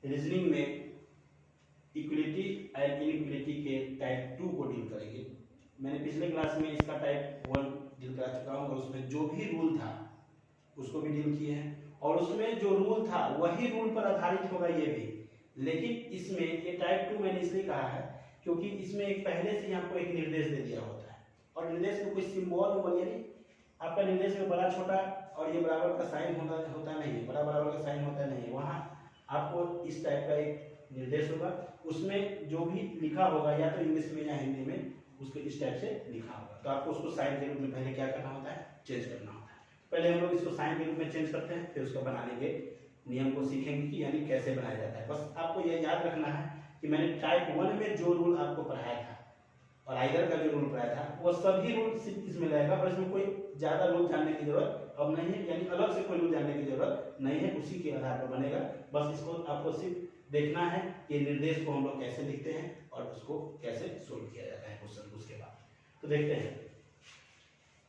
Reasoning में equality and inequality के type 2 को डील करेंगे। मैंने पिछले क्लास में इसका टाइप 1 डील करा चुका हूँ और उसमें जो भी रूल था उसको भी डील किए हैं और उसमें जो रूल था वही रूल पर आधारित होगा ये भी। लेकिन इसमें ये टाइप 2 मैंने इसलिए कहा है क्योंकि इसमें एक पहले से ही आपको एक निर्देश दे दिया होता है और निर्देश में कोई सिंबल वगैरह आपका निर्देश में बड़ा छोटा और ये बराबर का साइन होता नहीं है, बड़ा बराबर का साइन होता नहीं है। वहाँ आपको इस टाइप का एक निर्देश होगा, उसमें जो भी लिखा होगा या तो इंग्लिश में या हिंदी में उसके इस टाइप से लिखा होगा। तो आपको उसको साइन के रूप में पहले क्या करना होता है, चेंज करना होता है। पहले हम लोग इसको साइन के रूप में चेंज करते हैं, फिर उसको बनाने के नियम को सीखेंगे कि यानी कैसे बनाया जाता है। बस आपको ये याद रखना है कि मैंने टाइप 1 में जो रूल आपको पढ़ाया था और आइडर का जो रूल पढ़ाया था वो सभी रूल इसमें रहेगा और इसमें कोई ज्यादा रूल जानने की जरूरत अब नहीं है, यानी अलग से कोई रूल जानने की जरूरत नहीं है, उसी के आधार पर बनेगा। बस इसको आपको सिर्फ देखना है कि निर्देश को हम लोग कैसे लिखते हैं और उसको कैसे सोल्व किया जाता है क्वेश्चन। उसके बाद तो देखते हैं,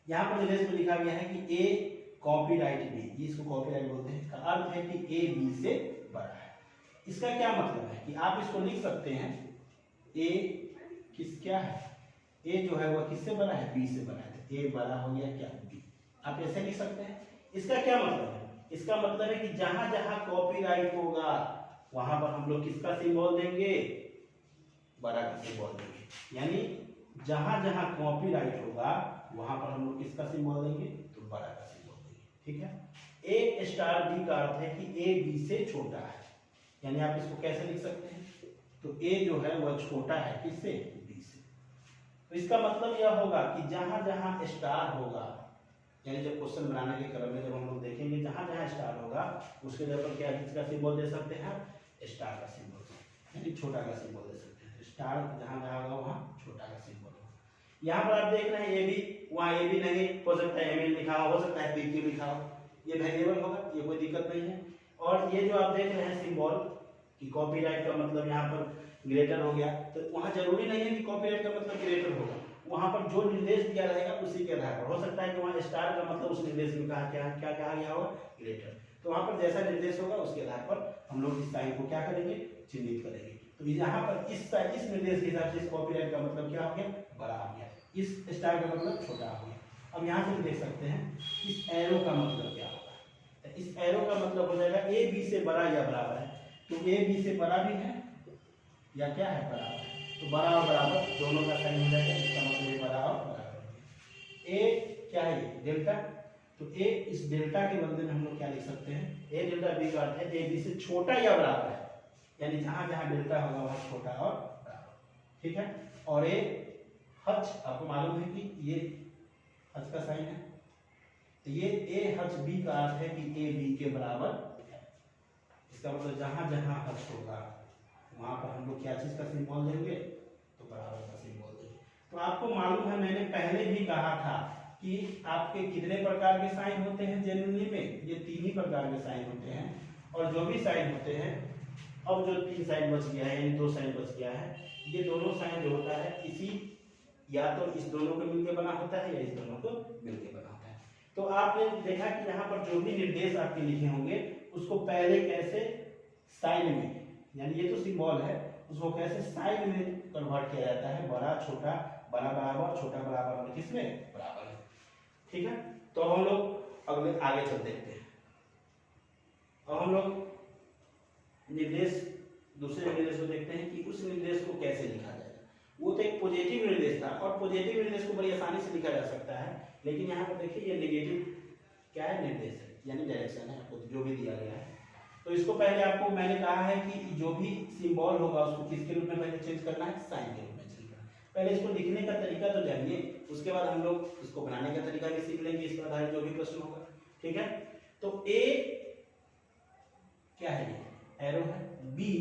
यहाँ पर निर्देश में लिखा गया है कि ए कॉपीराइट बी, इसको कॉपीराइट बोलते हैं, का अर्थ है कि ए बी से बड़ा है। इसका क्या मतलब है कि आप इसको लिख सकते हैं ए क्या है, ए जो है वह किससे बड़ा है, बी से बड़ा है। ए बड़ा हो गया क्या, बी। आप ऐसे लिख सकते हैं। इसका क्या मतलब है, इसका मतलब है कि जहां जहां कॉपीराइट होगा वहां पर हम लोग किसका सिंबल देंगे, बड़ा का सिंबल देंगे। यानी जहां जहां कॉपीराइट होगा वहां पर हम लोग किसका सिंबल देंगे, तो बड़ा का सिंबल देंगे। ठीक है। ए स्टार बी का अर्थ है कि ए बी से छोटा है, यानी आप इसको कैसे लिख सकते हैं, तो ए जो है वह छोटा है किससे, बी से। तो इसका मतलब यह होगा कि जहां जहां स्टार होगा, यानी जब क्वेश्चन बनाने के क्रम में जब हम लोग देखेंगे जहां जहां स्टार होगा उसके जगह पर क्या किसका सिंबल दे सकते हैं, स्टार का सिंबल, यानी छोटा का सिंबल दे सकते हैं। स्टार जहां जहां होगा वहां छोटा का सिंबल होगा। यहाँ पर आप देख रहे हैं ए बी, वहाँ ए बी नहीं हो सकता है, एम लिखा हो सकता है पी क्यू लिखा हो, ये वेरिएबल होगा, ये कोई दिक्कत नहीं है। और ये जो आप देख रहे हैं सिंबल कि कॉपीराइट का मतलब यहाँ पर ग्रेटर हो गया, तो वहाँ जरूरी नहीं है कि कॉपीराइट का मतलब ग्रेटर होगा, वहाँ पर जो निर्देश दिया रहेगा उसी के आधार पर हो सकता है कि वहाँ स्टार का मतलब उस निर्देश में कहा क्या क्या कहा गया होगा, ग्रेटर। तो वहाँ पर जैसा निर्देश होगा उसके आधार पर हम लोग इस साइन को क्या करेंगे, चिन्हित करेंगे। तो यहाँ पर इस निर्देश के हिसाब से इस कॉपीराइट का मतलब क्या हो गया, बड़ा हो गया, इस स्टार का मतलब छोटा हो गया। अब यहाँ से देख सकते हैं इस एरो का मतलब क्या होगा, तो इस एरो का मतलब हो जाएगा ए बी से बड़ा या बराबर है। तो ए बी से बड़ा भी है या क्या है, बराबर है। तो बड़ा और बराबर दोनों का साइन हो जाएगा, इसका मतलब ये बड़ा और बराबर। ए क्या है, ये डेल्टा, तो ए इस डेल्टा के बदले में हम लोग क्या लिख सकते हैं, ए डेल्टा बी का अर्थ है ए बी से छोटा या बराबर है, यानी जहां जहां डेल्टा होगा वहां छोटा और बराबर। ठीक है। और ए हच, आपको मालूम है कि ये हच का साइन है, तो ये ए हच बी का अर्थ है कि ए बी के बराबर है। इसका मतलब जहां जहां हच होगा वहां पर हम लोग क्या चीज का सिंबल देंगे, तो बराबर का सिंबल देंगे। तो आपको मालूम है मैंने पहले भी कहा था कि आपके कितने प्रकार के साइन होते हैं जनरली में, ये 3 ही प्रकार के साइन होते हैं। और जो भी साइन होते हैं, अब जो 3 साइन बच गया है यानी 2 साइन बच गया है, ये दोनों साइन जो होता है इसी या तो इस दोनों को मिलकर बना होता है या इस दोनों को मिलकर बना होता है। तो आपने देखा कि यहाँ पर जो भी निर्देश आपके लिखे होंगे उसको पहले कैसे साइन में, यानी ये तो सिंबल है, उसको कैसे साइन में कन्वर्ट किया जाता है, बड़ा छोटा, बड़ा बराबर, छोटा बराबर में किसमें बराबर है। ठीक है। तो हम लोग अगले आगे चल देखते हैं। अब हम लोग निर्देश दूसरे निर्देश को देखते हैं कि उस निर्देश को कैसे लिखा जाएगा। वो तो एक पॉजिटिव निर्देश था और पॉजिटिव निर्देश को बड़ी आसानी से लिखा जा सकता है, लेकिन यहाँ पर देखिए ये नेगेटिव क्या है, निर्देश है, यानी डायरेक्शन है, आपको जो भी दिया गया है। तो इसको पहले आपको मैंने कहा है कि जो भी सिंबल होगा उसको किसके रूप में पहले चेंज करना है, साइन के रूप में चेंज करना है। पहले इसको लिखने का तरीका तो जानिए, उसके बाद हम लोग इसको बनाने का तरीका भी सीख लेंगे, इस पर आधारित जो भी प्रश्न होगा। ठीक है। तो ए क्या है, ये एरो है, बी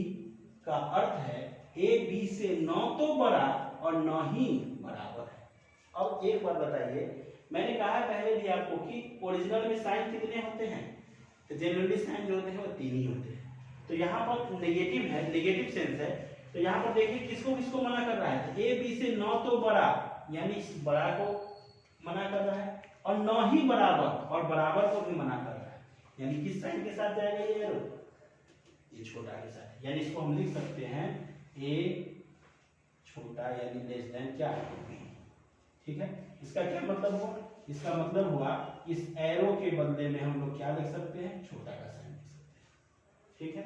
का अर्थ है ए बी से न तो बड़ा और न ही बराबर है। अब एक बात बताइए, मैंने कहा पहले भी आपको कि ओरिजिनल में साइन कितने होते हैं, तो जनरली साइन जो होते हैं वो 3 ही होते हैं। तो यहाँ पर नेगेटिव है, नेगेटिव सेंस है, तो यहाँ पर देखिए किसको किसको मना कर रहा है, ए बी से न तो बड़ा यानी इस बड़ा को मना कर रहा है और न ही बराबर और बराबर को भी मना कर रहा है, यानी किस साइन के साथ जाएगा ये एरो, ये छोटा के साथ, यानी इसको हम लिख सकते हैं ए छोटा यानी लेस देन क्या बी। ठीक है, इसका क्या मतलब हुआ? इसका मतलब हुआ इस एरो के बदले में हम लोग क्या लिख सकते हैं? छोटा का साइन लिख सकते हैं। ठीक है,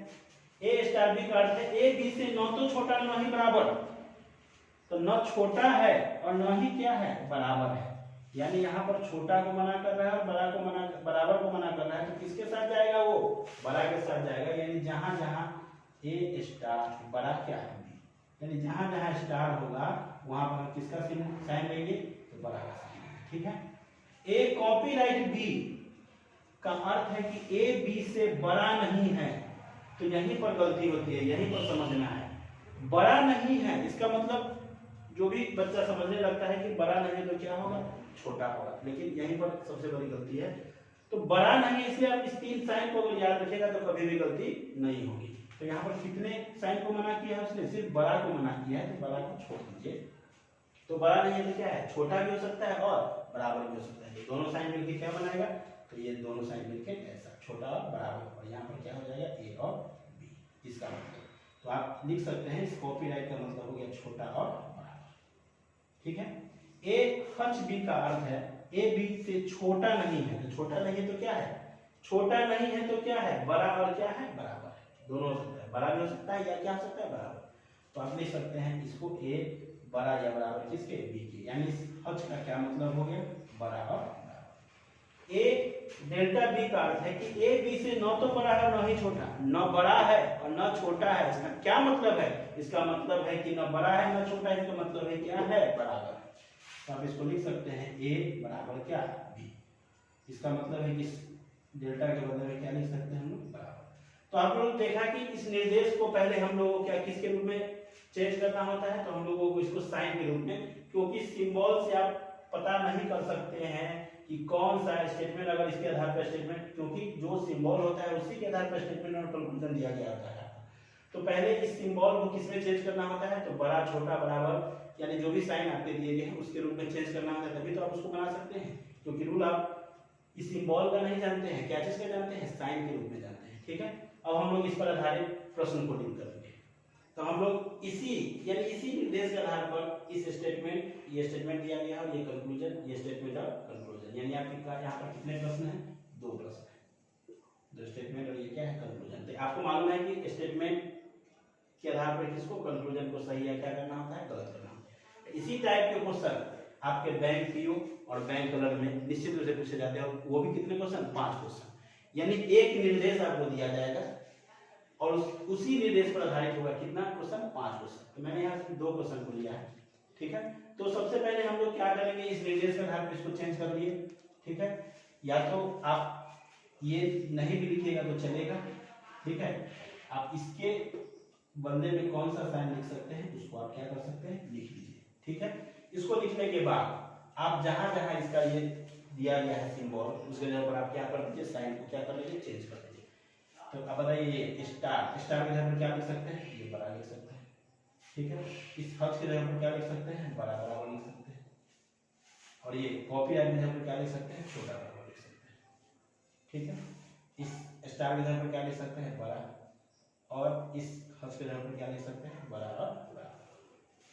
ए स्टार बी का अर्थ है ए बी से न तो छोटा न ही बराबर, तो न छोटा है और न ही क्या है? बराबर है। यानी यहाँ पर छोटा को मना कर रहा है और बराबर को मना कर रहा है, तो किसके साथ जाएगा? वो बड़ा के साथ जाएगा। यानी जहां जहां ए स्टार बड़ा क्या है? बी। यानी जहां जहां स्टार होगा वहां पर किसका साइन लेंगे? तो बड़ा का साइन। ठीक है, ए कॉपीराइट बी का अर्थ है कि ए बी से बड़ा नहीं है, तो यहीं पर गलती होती है, यहीं पर समझना है। बड़ा नहीं है इसका मतलब जो भी बच्चा समझने लगता है कि बड़ा नहीं है तो क्या होगा? छोटा होगा, लेकिन यहीं पर सबसे बड़ी गलती है। तो बड़ा नहीं है, इसलिए आप इस 3 साइन को अगर याद रखिएगा तो कभी भी गलती नहीं होगी। तो यहाँ पर कितने साइन को मना किया है उसने? सिर्फ बड़ा को मना किया है, तो बड़ा को छोड़ दीजिए। तो बड़ा नहीं है तो क्या है? छोटा भी हो सकता है और बराबर भी हो सकता है। दोनों साइन मिलकर क्या बनाएगा? तो ये दोनों साइन मिलकर ऐसा छोटा और बराबर, और यहाँ पर क्या हो जाएगा? ए और बी, इसका मतलब। तो आप लिख सकते हैं इस कॉपीराइट का मतलब हो गया छोटा और बराबर। ठीक है, ए हच बी का अर्थ है ए बी से छोटा नहीं है, तो छोटा नहीं है तो क्या है? छोटा नहीं है तो क्या है? बड़ा और क्या है? बराबर है। दोनों हो सकता है, बड़ा भी हो सकता है या क्या हो सकता है? बराबर। तो आप लिख सकते हैं इसको ए बड़ा या बराबर किसके? बी के। यानी इस हच का क्या मतलब हो गया? बड़ा और बराबर। ए डेल्टा बी का अर्थ है कि ए बी से न तो बड़ा है न ही छोटा, न बड़ा है और न छोटा है। इसका क्या मतलब है? इसका मतलब है कि न बड़ा है न छोटा है, इसका मतलब है क्या है? बराबर। तो आप इसको लिख सकते हैं ए बराबर क्या? बी। इसका मतलब है कि डेल्टा के बदले में क्या लिख सकते हैं हम लोग? बराबर। तो आप लोग देखा कि इस निर्देश को पहले हम लोगों को क्या किसके रूप में चेंज करना होता है? तो हम लोगों को इसको साइन के रूप में, क्योंकि सिंबल से आप पता नहीं कर सकते हैं कि कौन सा स्टेटमेंट, अगर इसके आधार पर स्टेटमेंट, क्योंकि जो सिंबल होता है उसी के आधार पर स्टेटमेंट और कंक्लूजन दिया गया होता है। तो पहले इस सिंबल को किसमें चेंज करना होता है? तो बड़ा छोटा बराबर यानी जो भी साइन आपके दिए गए हैं उसके रूप में चेंज करना होता है, तभी तो आप उसको बना सकते हैं। क्योंकि रूल आप इस सिंबल का नहीं जानते हैं, क्या चीज का जानते हैं? साइन के रूप में जानते हैं। ठीक है, अब हम लोग इस पर आधारित प्रश्न को डील करेंगे। तो हम लोग इसी निर्देश के आधार पर इस स्टेटमेंट, ये स्टेटमेंट दिया गया और ये कंक्लूजन, ये स्टेटमेंट और कंक्लूजन, यानी आपके यहाँ पर कितने प्रश्न हैं? 2 प्रश्न है, 2 स्टेटमेंट और ये क्या है? कंक्लूजन। तो आपको मालूम है कि स्टेटमेंट के आधार पर किसको, कंक्लूजन को सही या क्या करना होता है? गलत करना होता है। इसी टाइप के क्वेश्चन आपके बैंक पीओ और बैंक क्लर्क में निश्चित रूप से पूछे जाते हैं, वो भी कितने क्वेश्चन? 5 क्वेश्चन। यानी एक निर्देश आपको दिया जाएगा और उसी निर्देश पर आधारित होगा कितना क्वेश्चन? 5 क्वेश्चन। तो मैंने यहाँ से 2 क्वेश्चन को लिया है। ठीक है, तो सबसे पहले हम लोग क्या करेंगे? इस निर्देश के आधार पर इसको चेंज कर दिए। ठीक है, या तो आप ये नहीं भी लिखिएगा तो चलेगा। ठीक है, आप इसके बदले में कौन सा साइन लिख सकते हैं उसको आप क्या कर सकते हैं? लिख लीजिए। ठीक है, इसको लिखने के बाद आप जहां जहां इसका ये दिया गया है सिंबल, उसके जगह पर आप क्या कर दीजिए? साइन को क्या कर लीजिए? चेंज कर दीजिए। तो अब बताइए ये स्टार के जगह पर क्या लिख सकते हैं? ये बड़ा लिख सकते हैं। ठीक है, इस हज के जगह पर क्या लिख सकते हैं? बड़ा बराबर लिख सकते हैं। और ये कॉपी आइट के जगह पर क्या लिख सकते हैं? छोटा बराबर लिख सकते हैं। ठीक है, इस स्टार के जगह पर क्या लिख सकते हैं? बड़ा, और इस हज के जगह पर क्या लिख सकते हैं? बड़ा और बड़ा।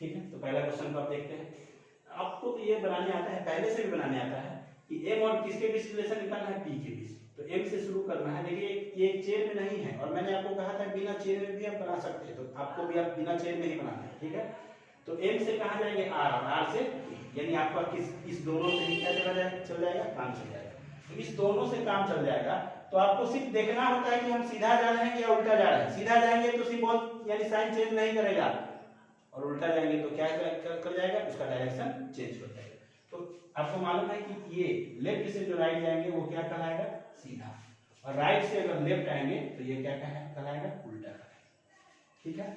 ठीक है, तो पहला क्वेश्चन को आप देखते हैं। आपको तो ये बनाने आता है, पहले से भी बनाने आता है कि एम और किसके बीच रिलेशन निकालना है? पी के बीच। तो एम से शुरू करना है। देखिए ये चेन में नहीं है, और मैंने आपको कहा था बिना चेन में भी आप बना सकते हैं, तो आपको भी आप बिना चेन में ही बनाना है। ठीक है, तो एम से कहाँ जाएंगे? आर, और आर से पी, यानी आपका इस दोनों से ही क्या चल जाएगा? काम चल जाएगा। तो इस दोनों से काम चल जाएगा, तो आपको सिर्फ देखना होता है कि हम सीधा जा रहे हैं या उल्टा जा रहे हैं। सीधा जाएंगे तो सिंबल यानी साइन चेंज नहीं करेगा, और उल्टा जाएंगे तो क्या कर जाएगा? उसका डायरेक्शन चेंज कर जाएगा। तो आपको मालूम है कि ये लेफ्ट से जो राइट जाएंगे वो क्या कहलाएगा? सीधा, और राइट से अगर लेफ्ट आएंगे तो ये क्या कहलाएगा? उल्टा कहलाएगा। ठीक है,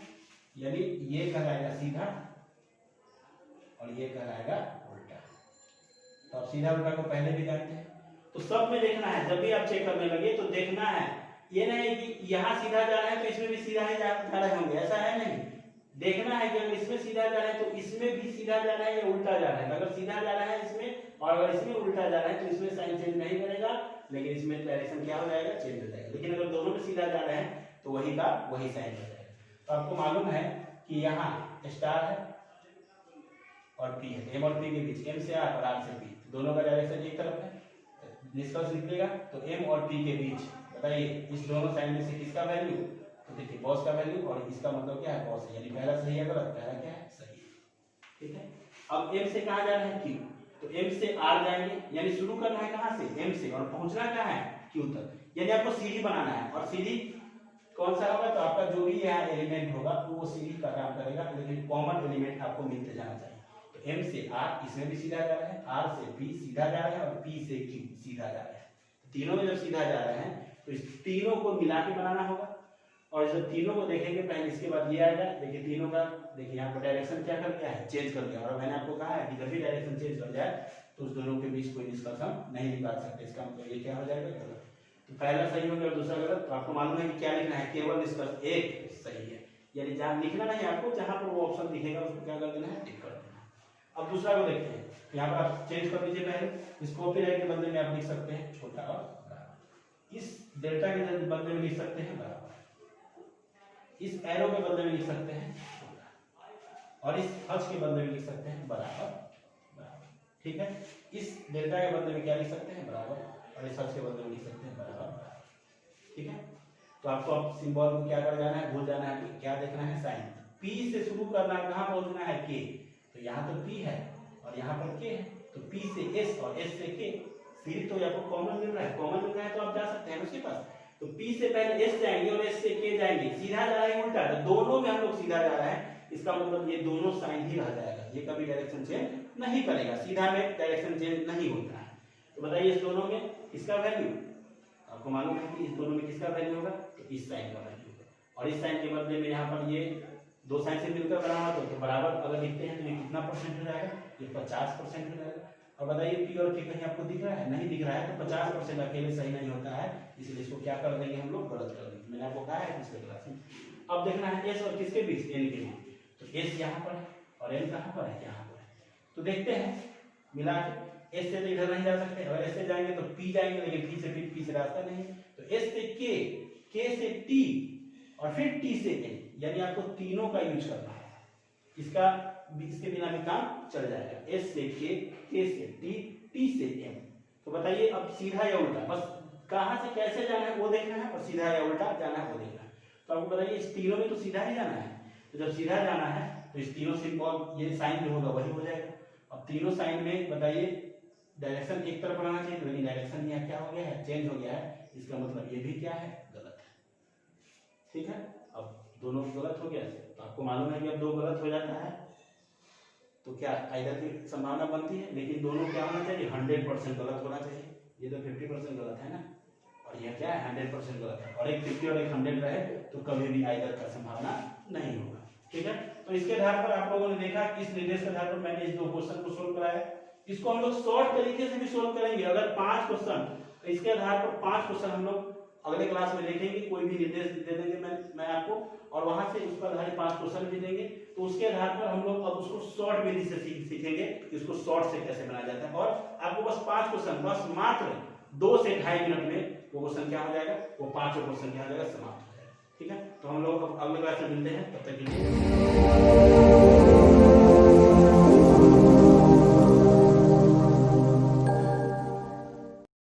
यानी ये कहलाएगा सीधा और ये कहलाएगा उल्टा। तो आप सीधा उल्टा को पहले भी जानते हैं, तो सब में देखना है। जब भी आप चेक करने लगे तो देखना है, ये नहीं कि यहाँ सीधा जा रहा है तो इसमें भी सीधा ही जा रहे होंगे, ऐसा है नहीं। देखना है कि अगर इसमें सीधा जा रहा है तो इसमें भी सीधा जा रहा है या उल्टा जा रहा है। अगर सीधा जा रहा है इसमें और अगर इसमें उल्टा जा रहा है तो इसमें साइन चेंज नहीं करेगा, लेकिन इसमें डायरेक्शन क्या हो जाएगा? चेंज हो जाएगा। लेकिन अगर दोनों में सीधा जा रहे हैं तो वही का वही साइन हो जाएगा। तो आपको मालूम है कि यहाँ स्टार है और पी है, एम और पी के बीच, एम से आर और आर से पी, दोनों का डायरेक्शन एक तरफ है, निष्कर्ष निकलेगा। तो एम और पी के बीच बताइए इस दोनों साइन में से किसका वैल्यू, तो देखिए कॉस का वैल्यू, और इसका मतलब क्या है कॉस है, यानी पहला सही है गलत, पहला क्या है सही है, ठीक है। अब एम से कहाँ जाना है क्यू, तो एम से आर जाएंगे, यानी शुरू करना है कहाँ से, एम से, और पहुंचना कहाँ है क्यू तक, यानी आपको सीढ़ी बनाना है। और सीढ़ी कौन सा होगा, तो आपका जो भी यहाँ एलिमेंट होगा तो वो सीढ़ी का काम करेगा, लेकिन कॉमन एलिमेंट आपको मिलते जाना चाहिए। तो एम से आर इसमें भी सीधा जा रहा है, आर से पी सीधा जा रहा है, और पी से क्यू सीधा जा रहा है। तीनों में जब सीधा जा रहे हैं तो इस तीनों को मिला के बनाना होगा। और जब तीनों को देखेंगे पहले, इसके बाद ये आएगा, देखिए तीनों का, देखिए यहाँ पर डायरेक्शन क्या कर दिया है, चेंज कर दिया। और मैंने आपको कहा है कि जब भी डायरेक्शन चेंज कर जाए तो उस दोनों के बीच कोई निष्कर्ष हम नहीं निकाल सकते, इसका मतलब ये क्या हो जाएगा गलत। तो पहला सही हो गया और दूसरा गलत। तो आपको मालूम है कि क्या लिखना है, केवल निष्कर्ष एक सही है, यानी जहाँ लिखना नहीं आपको, जहाँ पर वो ऑप्शन दिखेगा उसको क्या कर देना है, टिक कर देना है। अब दूसरा को देखते हैं, यहाँ पर आप चेंज कर दीजिए पहले, इस कॉपीराइट के बदले में आप लिख सकते हैं छोटा और बराबर, इस डेल्टा के बदले में लिख सकते हैं बराबर, इस एरो के बदले में लिख सकते हैं छोटा, और इस हज के बदले में लिख सकते हैं बराबर बराबर, ठीक है। इस डेल्टा के बदले में क्या लिख सकते हैं बराबर, और इस हज के बदले में लिख सकते हैं बराबर बराबर, ठीक है। तो आपको अब सिंबल को क्या कर जाना है, भूल जाना है कि क्या देखना है साइन। पी से शुरू करना है, कहाँ पहुंचना है के, तो यहाँ तो पी है और यहाँ पर के है, तो पी से एस और एस से के, फिर तो आपको कॉमन मिल रहा है, कॉमन मिल रहा है तो आप जा सकते हैं उसके पास। तो पी से पहले एस जाएंगे और एस से के जाएंगे, सीधा जा रहा है उल्टा, तो दोनों में हम लोग सीधा जा रहा है, इसका मतलब ये दोनों साइन ही रह जाएगा, ये कभी डायरेक्शन चेंज नहीं करेगा, सीधा में डायरेक्शन चेंज नहीं होता है। तो बताइए इस दोनों में किसका वैल्यू, आपको मालूम है कि इस दोनों में किसका वैल्यू होगा, तो इस साइन का वैल्यू होगा, और इस साइन के बदले में यहाँ पर ये दो साइन से मिलकर बना हुआ तो बराबर अगर लिखते हैं तो ये कितना परसेंट हो जाएगा, ये 50% हो जाएगा। और बताइए पी और के कहीं आपको दिख रहा है, नहीं दिख रहा है, तो 50% अकेले सही नहीं होता है, इसलिए इसको क्या कर देंगे हम लोग, गलत कर देंगे। मैंने आपको कहा है पिछले क्लास में। अब देखना है एस और किसके बीच, एन के बीच, तो एस यहाँ पर है और एन कहाँ पर है, यहाँ पर है। तो देखते हैं मिला के, एस से तो इधर नहीं जा सकते, अगर एस से जाएंगे तो पी जाएंगे, लेकिन पी से रास्ता नहीं है, तो एस से के से टी और फिर टी से एन, यानी आपको तीनों का यूज करना है, इसके बिना भी काम चल जाएगा। एस से के से टी, टी से एम। तो बताइए अब सीधा या उल्टा, बस कहां से कैसे जाना है वो देखना है, और सीधा या उल्टा जाना है वो देखना है। तो आपको बताइए इस तीनों में तो सीधा ही जाना है, तो जब सीधा जाना है तो इस तीनों सिंबल, ये साइन जो होगा वही हो जाएगा। अब तीनों साइन में बताइए डायरेक्शन एक तरफ बनाना चाहिए, लेकिन डायरेक्शन यहाँ क्या हो गया है, चेंज हो गया है, इसका मतलब ये भी क्या है, गलत है, ठीक है। अब दोनों गलत हो गया, तो आपको मालूम है कि अब दो गलत हो जाता है तो क्या आइदर की संभावना बनती है, लेकिन दोनों क्या होना चाहिए, 100% गलत होना चाहिए। ये तो 50% गलत है ना, और यह क्या है 100% गलत है, और एक 50 और एक 100 रहे तो कभी भी आइदर का संभावना नहीं होगा, ठीक है। तो इसके आधार पर आप लोगों ने देखा कि इस निर्देश के आधार पर मैंने इस दो क्वेश्चन को सोल्व कराया। इसको हम लोग शॉर्ट तरीके से भी सोल्व करेंगे, अगर 5 क्वेश्चन, इसके आधार पर 5 क्वेश्चन हम लोग अगले क्लास में देखेंगे, कोई भी निर्देश दे देंगे मैं आपको, और वहां से उस पर आधारित 5 क्वेश्चन भी देंगे, तो उसके आधार पर हम लोग अब उसको शॉर्ट विधि से सीखेंगे कि उसको शॉर्ट से कैसे बनाया जाता है। और आपको बस 5 क्वेश्चन, बस मात्र 2 से 2.5 मिनट में वो क्वेश्चन क्या हो जाएगा, वो 5 क्वेश्चन क्या हो जाएगा, समाप्त हो जाएगा, ठीक है। तो हम लोग अगले क्लास में मिलते हैं, तब तक के लिए